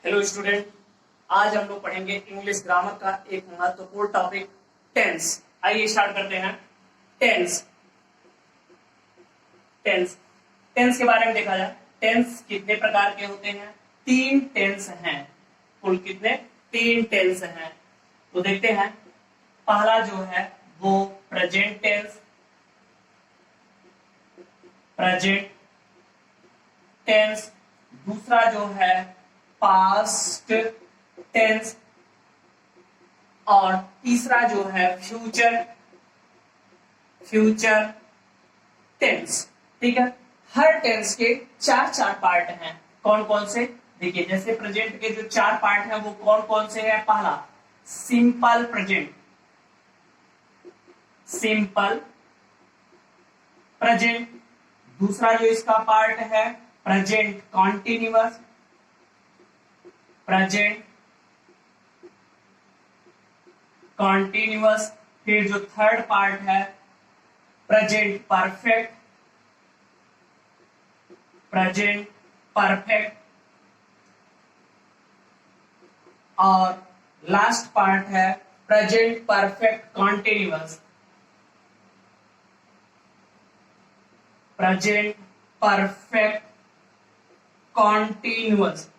Hello student, आज हम लोग पढ़ेंगे इंग्लिश ग्रामर का एक महत्वपूर्ण टॉपिक टेंस। आइए स्टार्ट करते हैं। टेंस टेंस टेंस के बारे में देखा जाए। टेंस कितने प्रकार के होते हैं? 3 टेंस हैं। कुल कितने? 3 टेंस हैं। तो देखते हैं। पहला जो है वो प्रेजेंट टेंस। दूसरा जो है पास्ट टेंस और तीसरा जो है फ्यूचर टेंस। ठीक है। हर टेंस के 4 पार्ट हैं। कौन कौन से? देखिए, जैसे प्रेजेंट के जो 4 पार्ट हैं वो कौन कौन से हैं? पहला सिंपल प्रेजेंट। दूसरा जो इसका पार्ट है प्रेजेंट कॉन्टिन्यूअस। फिर जो थर्ड पार्ट है प्रेजेंट परफेक्ट और लास्ट पार्ट है प्रेजेंट परफेक्ट कॉन्टिन्यूअस।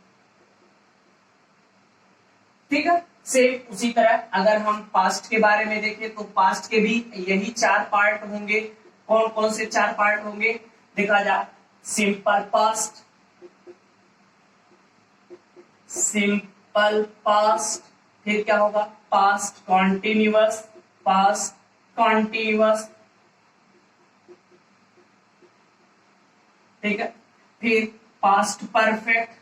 ठीक है। सेम उसी तरह अगर हम पास्ट के बारे में देखें तो पास्ट के भी यही 4 पार्ट होंगे। कौन कौन से 4 पार्ट होंगे देखा जाए। सिंपल पास्ट, फिर क्या होगा? Past continuous. ठीक है। फिर पास्ट परफेक्ट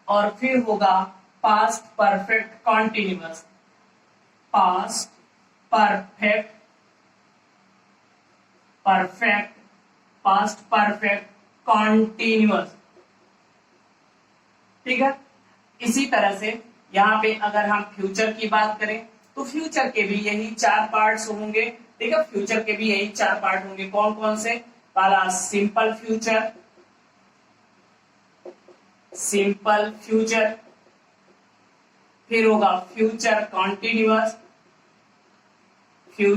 और फिर होगा past perfect continuous. Past perfect continuous. ठीक है। इसी तरह से यहाँ पे अगर हम फ्यूचर की बात करें तो फ्यूचर के भी यही 4 पार्ट्स होंगे। ठीक है। फ्यूचर के भी यही 4 पार्ट होंगे। कौन कौन से? पहला सिंपल फ्यूचर, फिर होगा फ्यूचर कॉन्टिन्यूअस, फिर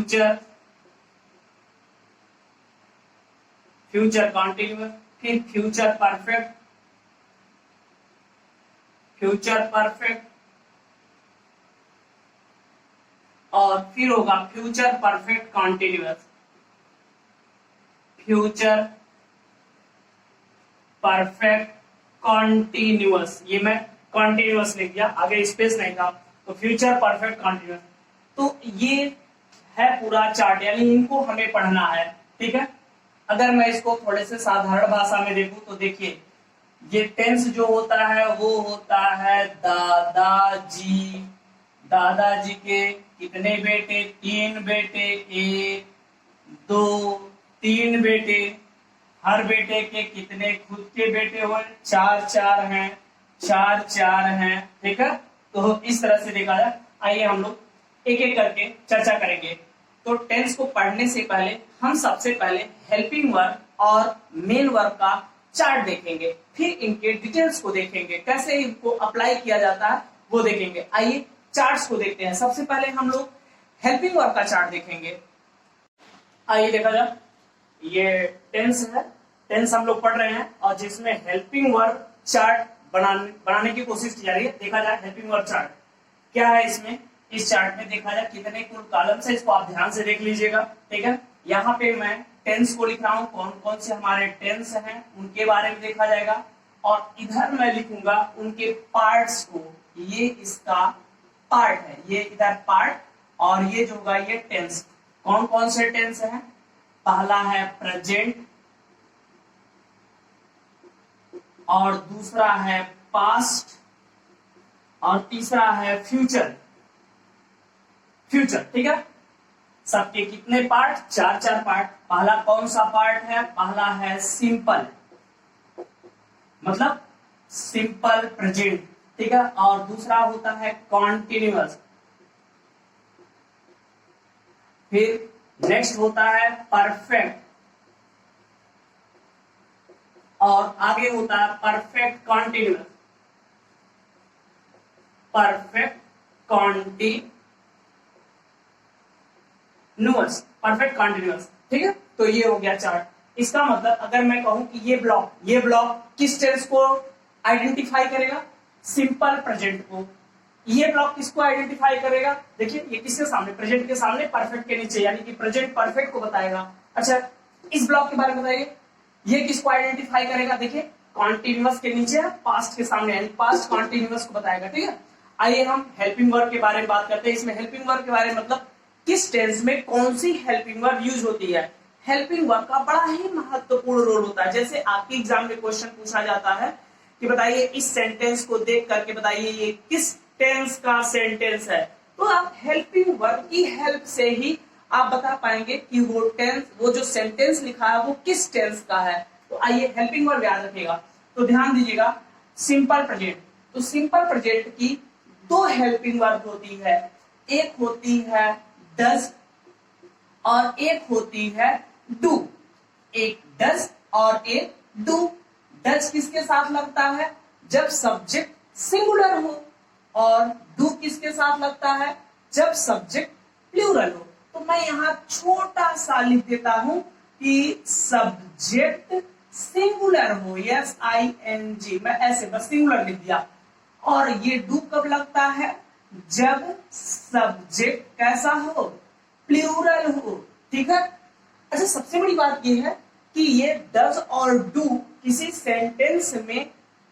फ्यूचर परफेक्ट और फिर होगा फ्यूचर परफेक्ट कॉन्टिन्यूअस। ये मैं कॉन्टिन्यूअस लिख दिया, आगे स्पेस नहीं था तो फ्यूचर परफेक्ट कॉन्टिन्यूअस। तो ये है पूरा चार्ट, यानी इनको हमें पढ़ना है। ठीक है। अगर मैं इसको थोड़े से साधारण भाषा में देखूं तो देखिए, ये टेंस जो होता है वो होता है दादाजी के कितने बेटे? 3 बेटे। 1 2 3 बेटे। हर बेटे के कितने खुद के बेटे हुए? 4 हैं। ठीक है। तो इस तरह से देखा जाए। आइए हम लोग एक एक करके चर्चा करेंगे। तो टेंस को पढ़ने से पहले हम सबसे पहले हेल्पिंग वर्ब और मेन वर्ब का चार्ट देखेंगे, फिर इनके डिटेल्स को देखेंगे, कैसे इनको अप्लाई किया जाता है वो देखेंगे। आइए चार्ट्स को देखते हैं। सबसे पहले हम लोग हेल्पिंग वर्ब का चार्ट देखेंगे। आइए देखा जाए। ये टेंस है, टेंस हम लोग पढ़ रहे हैं और जिसमें हेल्पिंग वर्ब चार्ट बनाने की कोशिश की जा रही है। देखा जाए हेल्पिंग वर्ब चार्ट क्या है। इसमें इस चार्ट में देखा जाए कितने कुल कॉलम्स है, इसको आप ध्यान से देख लीजिएगा। ठीक है। यहाँ पे मैं टेंस को लिख रहा हूँ, कौन कौन से हमारे टेंस हैं उनके बारे में देखा जाएगा। और इधर मैं लिखूंगा उनके पार्ट्स को। ये इसका पार्ट है, ये इधर पार्ट, और ये जो होगा ये टेंस। कौन कौन से टेंस हैं? पहला है प्रेजेंट और दूसरा है पास्ट और तीसरा है फ्यूचर। ठीक है। सबके कितने पार्ट? 4 पार्ट। पहला कौन सा पार्ट है? पहला है सिंपल, मतलब सिंपल प्रेजेंट। ठीक है। और दूसरा होता है कॉन्टिन्यूअस। फिर नेक्स्ट होता है परफेक्ट और आगे होता है perfect continuous, perfect continuous, perfect continuous. ठीक है, तो ये हो गया चार्ट। इसका मतलब अगर मैं कहूं कि ये ब्लॉक किस टेंस को आइडेंटिफाई करेगा, सिंपल प्रेजेंट को। ये ब्लॉक किसको आइडेंटिफाई करेगा, देखिए ये किसके सामने, प्रेजेंट के सामने, परफेक्ट के नीचे, यानी कि प्रेजेंट परफेक्ट को बताएगा। अच्छा, इस ब्लॉक के बारे में बताइए, ये किसको आइडेंटिफाई करेगा, देखिए कॉन्टिन्यूअस के नीचे है, पास्ट के सामने, यानी पास्ट कॉन्टिन्यूअस को बताएगा। ठीक है, आइए हम हेल्पिंग वर्ब के बारे में बात करते हैं। इसमें हेल्पिंग वर्ब के बारे में मतलब किस टेंस में कौन सी हेल्पिंग वर्ब यूज होती है। हेल्पिंग वर्ब का बड़ा ही महत्वपूर्ण रोल होता है। जैसे आपके एग्जाम में क्वेश्चन पूछा जाता है कि बताइए इस सेंटेंस को देख करके बताइए ये किस टेंस का सेंटेंस है, तो आप हेल्पिंग वर्ब की हेल्प से ही आप बता पाएंगे कि वो टेंस, वो जो सेंटेंस लिखा है वो किस टेंस का है। तो आइए हेल्पिंग वर्ब याद रखिएगा, तो ध्यान दीजिएगा। सिंपल प्रेजेंट, तो सिंपल प्रेजेंट की दो हेल्पिंग वर्ब होती है, एक होती है डज और एक होती है डू। एक डज और एक डू। डज किसके साथ लगता है, जब सब्जेक्ट सिंगुलर हो, और डू किसके साथ लगता है, जब सब्जेक्ट प्लूरल हो। तो मैं यहां छोटा सा लिख देता हूं कि सब्जेक्ट सिंगुलर हो, SING, मैं ऐसे बस सिंगुलर लिख दिया। और ये डू कब लगता है, जब सब्जेक्ट कैसा हो, प्लूरल हो। ठीक है, अच्छा सबसे बड़ी बात यह है कि ये डज और डू किसी सेंटेंस में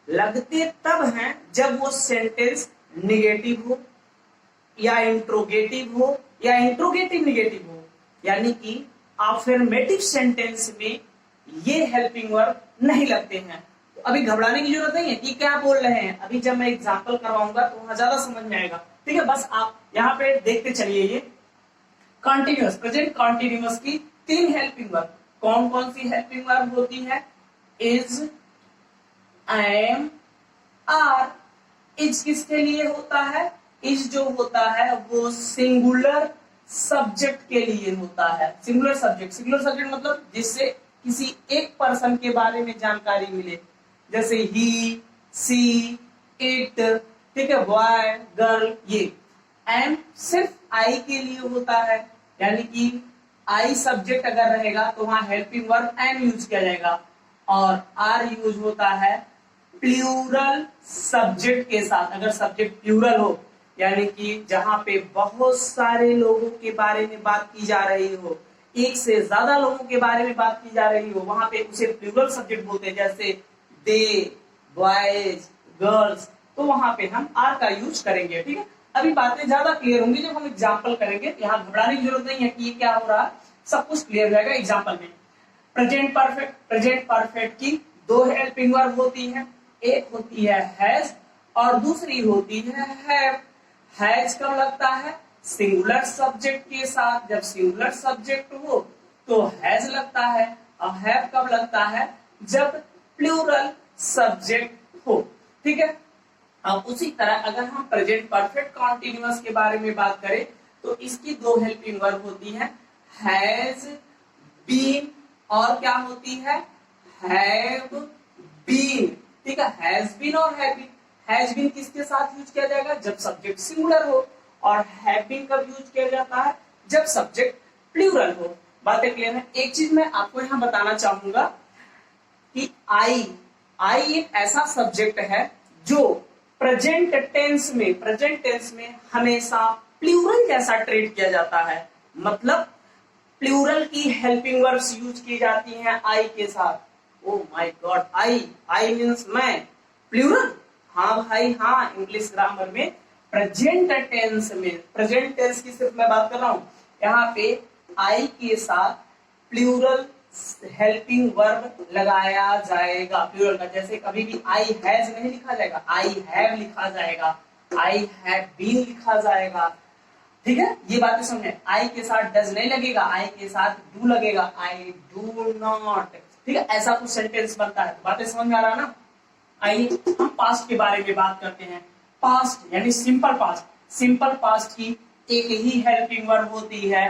लगते तब हैं जब वो सेंटेंस निगेटिव हो, या इंट्रोगेटिव हो, या इंट्रोगेटिव निगेटिव हो, यानी कि अफर्मेटिव सेंटेंस में ये हेल्पिंग वर्ब नहीं लगते हैं। तो अभी घबराने की जरूरत नहीं है कि क्या बोल रहे हैं, अभी जब मैं एग्जांपल करवाऊंगा तो वहां ज्यादा समझ में आएगा। ठीक है, बस आप यहाँ पे देखते चलिए। ये कॉन्टिन्यूअस, प्रेजेंट कॉन्टिन्यूअस की तीन हेल्पिंग वर्ब, कौन कौन सी हेल्पिंग वर्ब होती है, इज, एम, आर। इज किसके लिए होता है, इज जो होता है वो सिंगुलर सब्जेक्ट के लिए होता है। सिंगुलर सब्जेक्ट मतलब जिससे किसी एक पर्सन के बारे में जानकारी मिले, जैसे ही, सी, इट। ठीक है, बॉय, गर्ल, ये। एम सिर्फ आई के लिए होता है, यानी कि आई सब्जेक्ट अगर रहेगा तो वहां हेल्पिंग वर्ब एम यूज किया जाएगा। और आर यूज होता है प्लूरल सब्जेक्ट के साथ, अगर सब्जेक्ट प्लूरल हो, यानी कि जहां पे बहुत सारे लोगों के बारे में बात की जा रही हो, एक से ज्यादा लोगों के बारे में बात की जा रही हो, वहां पे उसे प्लूरल सब्जेक्ट बोलते हैं, जैसे दे, बॉयज, गर्ल्स। तो वहां पे हम आर का यूज करेंगे। ठीक है, अभी बातें ज्यादा क्लियर होंगी जब हम एग्जाम्पल करेंगे। यहाँ घबराने की जरूरत नहीं है कि ये क्या हो रहा है, सब कुछ क्लियर रहेगा एग्जाम्पल में। प्रेजेंट परफेक्ट की दो हेल्पिंग वर्ब होती है, एक होती है हैज और दूसरी होती है हैव। हैज कब लगता है, सिंगुलर सब्जेक्ट के साथ, जब सिंगुलर सब्जेक्ट हो तो हैज लगता है। और हैव कब लगता है, जब प्लूरल सब्जेक्ट हो। ठीक है, अब उसी तरह अगर हम प्रेजेंट परफेक्ट कॉन्टिन्यूअस के बारे में बात करें तो इसकी दो हेल्पिंग वर्ब होती है, हैज बीन और क्या होती है, हैव बीन। ठीक है, हैज बीन और हैव बीन। हैज बीन किसके साथ यूज किया जाएगा, जब सब्जेक्ट सिंगुलर हो, और हैव बीन कब यूज किया जाता है, जब सब्जेक्ट प्लूरल हो। बातें क्लियर है। एक चीज मैं आपको यहाँ बताना चाहूंगा कि आई एक ऐसा सब्जेक्ट है जो प्रेजेंट टेंस में हमेशा प्लूरल जैसा ट्रीट किया जाता है। मतलब प्लूरल की हेल्पिंग वर्ब्स यूज की जाती हैं आई के साथ। ओ माय गॉड, आई मींस मैं, प्लूरल। हाँ भाई हाँ, इंग्लिश ग्रामर में प्रेजेंट टेंस की सिर्फ मैं बात कर रहा हूं। यहाँ पे आई के साथ प्लूरल हेल्पिंग वर्ब लगाया जाएगा, प्लूरल का। जैसे कभी भी आई हैज नहीं लिखा जाएगा, आई हैव लिखा जाएगा, आई हैव बीन लिखा जाएगा। ठीक है, ये बातें समझे। आई के साथ डज नहीं लगेगा, आई के साथ डू लगेगा, आई डू नॉट। ठीक है, ऐसा कुछ सेंटेंस बनता है। बातें समझ में आ रहा है ना। आइए हम पास्ट के बारे में बात करते हैं। पास्ट यानी सिंपल पास्ट की एक ही हेल्पिंग वर्ब होती है,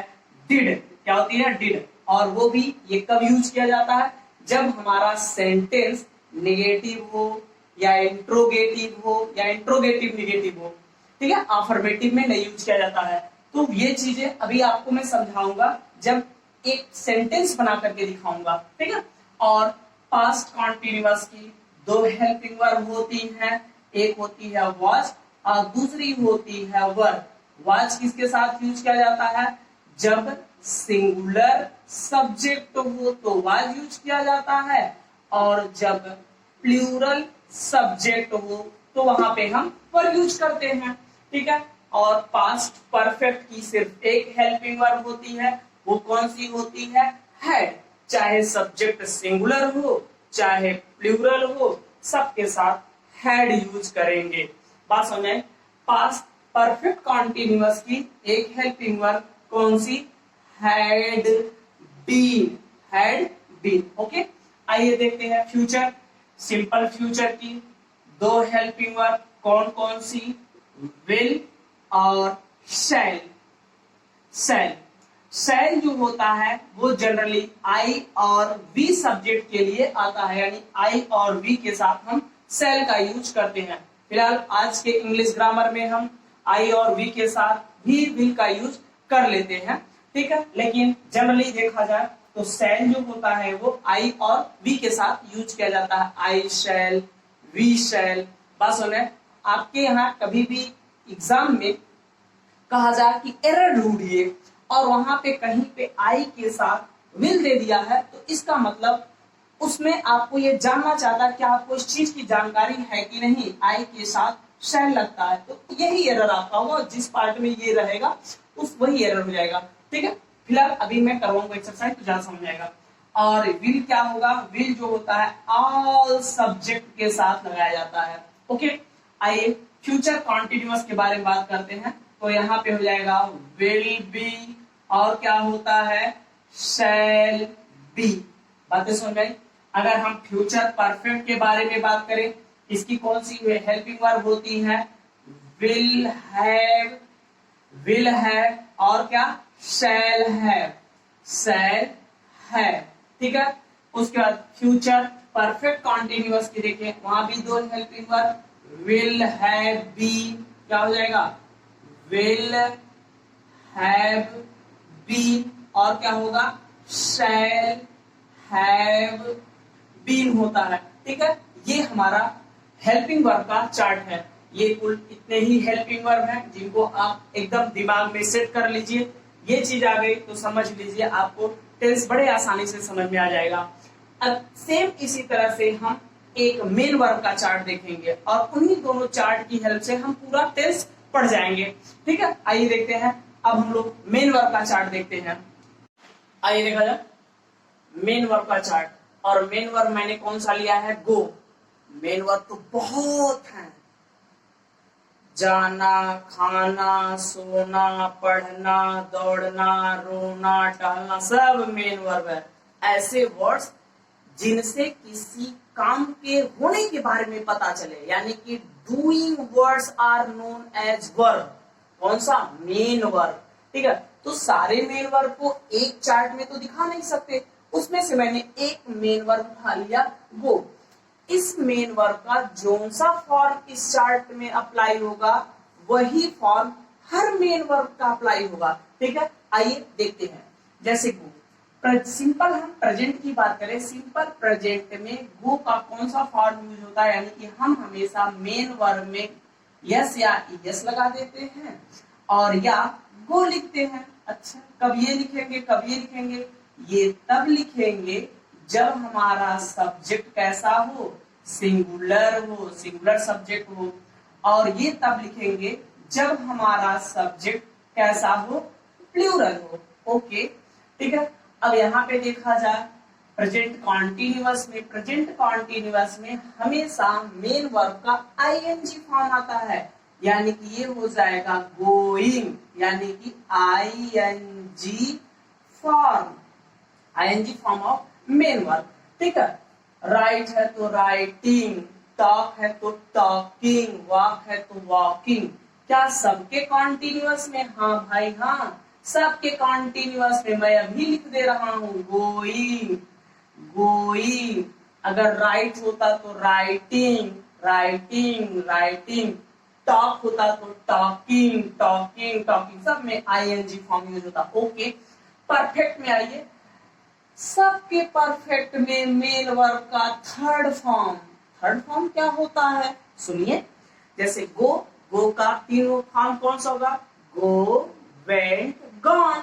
डिड। क्या होती है, डिड। और वो भी ये कब यूज किया जाता है, जब हमारा सेंटेंस नेगेटिव हो या इंट्रोगेटिव हो या इंट्रोगेटिव नेगेटिव हो, ठीक है, अफर्मेटिव में नहीं यूज किया जाता है। तो ये चीजें अभी आपको मैं समझाऊंगा जब एक सेंटेंस बना करके दिखाऊंगा, ठीक है। और पास्ट कॉन्टिन्यूअस की दो हेल्पिंग वर्ब होती हैं, एक होती है वॉच और दूसरी होती है वर। वॉच किसके साथ यूज किया जाता है? जब सिंगुलर सब्जेक्ट हो तो वॉच यूज किया जाता है, और जब प्लूरल सब्जेक्ट हो तो वहां पे हम वर यूज करते हैं, ठीक है। और पास्ट परफेक्ट की सिर्फ एक हेल्पिंग वर्ब होती है, वो कौन सी होती है? हैड। चाहे सब्जेक्ट सिंगुलर हो चाहे प्लूरल हो, सबके साथ हैड यूज करेंगे। बात समझे? पास्ट परफेक्ट कॉन्टिन्यूअस की एक हेल्पिंग वर्ब कौन सी? Had been. Had been. Okay, आइए देखते हैं फ्यूचर। सिंपल फ्यूचर की दो हेल्पिंग वर्ब कौन कौन सी? विल और शैल। शैल शैल जो होता है वो जनरली आई और वी सब्जेक्ट के लिए आता है, यानी आई और वी के साथ हम शैल का यूज करते हैं। फिलहाल आज के इंग्लिश ग्रामर में हम आई और वी के साथ भी विल का यूज कर लेते हैं, ठीक है। लेकिन जनरली देखा जाए तो शैल जो होता है वो आई और वी के साथ यूज किया जाता है। आई शैल, वी शैल। बात सुने, आपके यहाँ कभी भी एग्जाम में कहा जाए कि एरर ढूंढिए और वहां पे कहीं पे आई के साथ विल दे दिया है, तो इसका मतलब उसमें आपको ये जानना चाहता है कि आपको इस चीज की जानकारी है कि नहीं, आई के साथ शैल लगता है, तो यही एरर आपका होगा। जिस पार्ट में ये रहेगा उस वही एरर हो जाएगा, ठीक है। फिलहाल अभी मैं करवाऊंगा एक्सरसाइज तो ज्यादा समझ आएगा। और विल क्या होगा? विल जो होता है ऑल सब्जेक्ट के साथ लगाया जाता है। ओके, आइए फ्यूचर कॉन्टिन्यूअस के बारे में बात करते हैं। तो यहाँ पे हो जाएगा विल बी, और क्या होता है? Shall be. बातें समझ गई? अगर हम फ्यूचर परफेक्ट के बारे में बात करें, इसकी कौन सी हेल्पिंग वर्ब होती है? विल हैव, विल हैव, और क्या? शैल हैव, शैल हैव, ठीक है। उसके बाद फ्यूचर परफेक्ट कॉन्टिन्यूअस की देखिए, वहां भी दो helping verb, will have been, क्या हो जाएगा? विल हैव बीन, और क्या होगा? शैल हैव बीन होता है, ठीक है। ये हमारा हेल्पिंग वर्ब का चार्ट है। ये कुल इतने ही हेल्पिंग वर्ब हैं जिनको आप एकदम दिमाग में सेट कर लीजिए। ये चीज आ गई तो समझ लीजिए आपको टेंस बड़े आसानी से समझ में आ जाएगा। अब सेम इसी तरह से हम एक मेन वर्ब का चार्ट देखेंगे और उन्हीं दोनों चार्ट की हेल्प से हम पूरा टेंस पढ़ जाएंगे, ठीक है। आइए देखते हैं, अब हम लोग मेन वर्ब का चार्ट देखते हैं। आइए देखा जाए मेन वर्ब का चार्ट। और मेन वर्ब मैंने कौन सा लिया है? गो। मेन वर्ब तो बहुत है, जाना, खाना, सोना, पढ़ना, दौड़ना, रोना, टहलना, सब मेन वर्ब है। ऐसे वर्ड्स जिनसे किसी काम के होने के बारे में पता चले, यानी कि doing words are known as verb. कौन सा? मेन वर्ब, ठीक है। तो सारे मेन वर्ब को एक चार्ट में तो दिखा नहीं सकते, उसमें से मैंने एक मेन वर्ब उठा लिया, गो। इस मेन वर्ब का जोन सा फॉर्म इस चार्ट में अप्लाई होगा वही फॉर्म हर मेन वर्ब का अप्लाई होगा, ठीक है। आइए देखते हैं। जैसे गो, सिंपल हम प्रेजेंट की बात करें, सिंपल प्रेजेंट में गो का कौन सा फॉर्म यूज होता है? यानी कि हम हमेशा मेन वर्ब में यस या यस लगा देते हैं और या गो लिखते हैं। अच्छा, कब ये लिखेंगे, कब ये लिखेंगे? ये तब लिखेंगे जब हमारा सब्जेक्ट कैसा हो? सिंगुलर हो, सिंगुलर सब्जेक्ट हो। और ये तब लिखेंगे जब हमारा सब्जेक्ट कैसा हो? प्लूरल हो। ओके, ठीक है। अब यहाँ पे देखा जाए प्रेजेंट कॉन्टिन्यूअस में, प्रेजेंट कॉन्टिन्यूअस में हमेशा मेन वर्ब का आईएनजी फॉर्म आता है, यानी कि ये हो जाएगा गोइंग, यानी कि ING form, ING form of main verb, ठीक है। राइट है तो राइटिंग, टॉक है तो टॉकिंग, वॉक है तो वॉकिंग। क्या सबके कॉन्टिन्यूअस में? हाँ भाई हाँ, सबके कॉन्टिन्यूअस में मैं अभी लिख दे रहा हूँ गोइंग, गोइंग। अगर राइट होता तो राइटिंग, राइटिंग, राइटिंग। टॉक होता तो टॉकिंग, टॉकिंग, टॉकिंग। सब में आईएनजी फॉर्म यूज होता। ओके, परफेक्ट में आइए। सबके परफेक्ट में मेन वर्ब का थर्ड फॉर्म, थर्ड फॉर्म क्या होता है सुनिए। जैसे गो, गो का तीनों फॉर्म कौन सा होगा? Go, went, gone.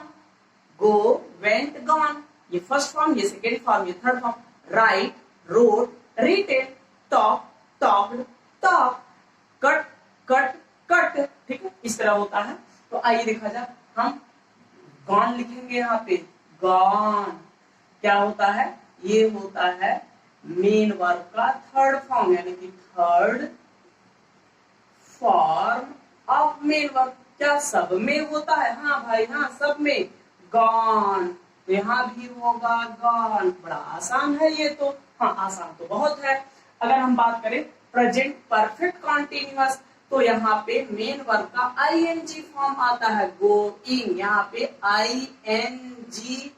Go, went, gone, ये फर्स्ट फॉर्म, ये सेकेंड फॉर्म, ये third form. Write, rode, written. Talk, talked, talk. Cut, cut, cut. ठीक है, इस तरह होता है। तो आइए देखा जाए, हम गॉन लिखेंगे यहाँ पे। गॉन क्या होता है? ये होता है मेन वर्ब का थर्ड फॉर्म, यानी कि third form of main verb. क्या सब में होता है? हाँ भाई हाँ, सब में। गॉन, तो यहाँ भी होगा गॉन। बड़ा आसान है ये तो। हाँ, आसान तो बहुत है। अगर हम बात करें प्रेजेंट परफेक्ट कॉन्टिन्यूअस, तो यहाँ पे मेन वर्ब का आईएनजी फॉर्म आता है, गोइंग। यहाँ पे ING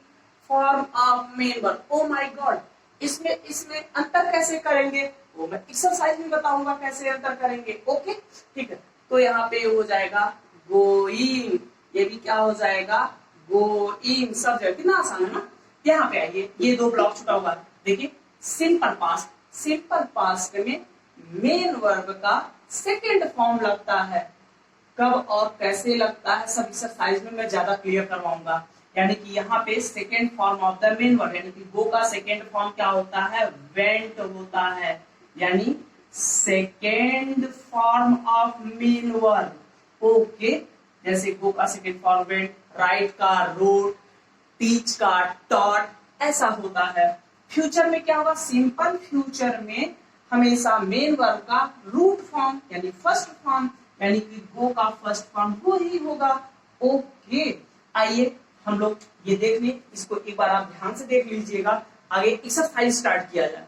form of main verb. Oh my god, इसमें अंतर कैसे करेंगे वो मैं एक्सरसाइज में बताऊंगा, कैसे अंतर करेंगे। ओके, ठीक है। तो यहाँ पे हो जाएगा गोइंग, ये भी क्या हो जाएगा? गोइंग। सब जगह कितना आसान है ना। यहाँ पे आइए, ये दो ब्लॉक छुटा हुआ है, देखिए। सिंपल पास्ट, सिंपल पास्ट में मेन वर्ब का सेकेंड फॉर्म लगता है। कब और कैसे लगता है सब एक्सरसाइज में मैं ज्यादा क्लियर करवाऊंगा। यानी कि यहाँ पे second form of the main verb, यानी कि गो का सेकेंड फॉर्म क्या होता है? वेंट होता है। यानी second form of main verb. Okay, जैसे गो का सेकेंड फॉर्म वेंट, राइट का रोड, टीच का टॉट, ऐसा होता है। फ्यूचर में क्या होगा? सिंपल फ्यूचर में हमेशा मेन वर्ब का रूट फॉर्म यानी फर्स्ट फॉर्म, यानी कि गो का फर्स्ट फॉर्म वो ही होगा। ओके, आइए हम लोग ये देख लें, इसको एक बार आप ध्यान से देख लीजिएगा, आगे एक्सरसाइज स्टार्ट किया जाए।